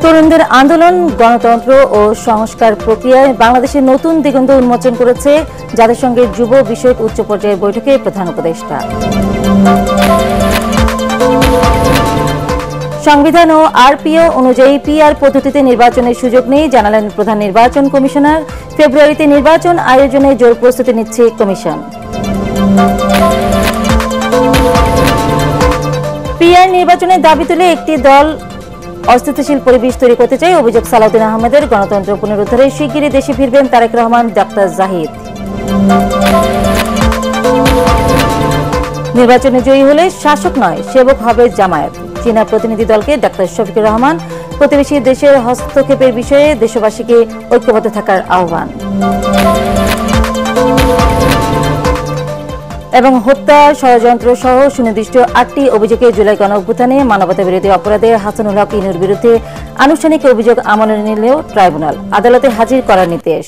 তরুণদের আন্দোলন, গণতন্ত্র ও সংস্কার প্রক্রিয়ায় বাংলাদেশের নতুন দিগন্ত উন্মোচন করেছে জাতিসংঘের যুব বিষয়ক উচ্চ পর্যায়ের বৈঠকে প্রধান উপদেষ্টা। সংবিধান ও আরপিও অনুযায়ী পিআর পদ্ধতিতে নির্বাচনের সুযোগ নেই জানালেন প্রধান নির্বাচন কমিশনার। ফেব্রুয়ারিতে নির্বাচন আয়োজনে জোর প্রস্তুতি নিচ্ছে কমিশন। পিআর নির্বাচনের দাবি তুলে একটি দল অস্থিতিশীল পরিবেশ তৈরি করতে চায়, অভিযোগ সালাউদ্দিন আহমেদের। গণতন্ত্র পুনরুদ্ধারে শিগগিরই দেশে ফিরবেন তারেক রহমান, ডাক্তার জাহিদ। নির্বাচনে জয়ী হলে শাসক নয় সেবক হবে জামায়াত। চীনা প্রতিনিধি দলকে ডাক্তার শফিকুর রহমান। প্রতিবেশী দেশের হস্তক্ষেপের বিষয়ে দেশবাসীকে ঐক্যবদ্ধ থাকার আহ্বান। এবং হত্যা, ষড়যন্ত্র সহ সুনির্দিষ্ট ৮টি অভিযোগে জুলাই গণঅভ্যুত্থানে মানবতাবিরোধী অপরাধে হাসানুল হক ইনুর বিরুদ্ধে আনুষ্ঠানিক অভিযোগ আমলে নিলেও ট্রাইব্যুনাল আদালতে হাজির করার নির্দেশ।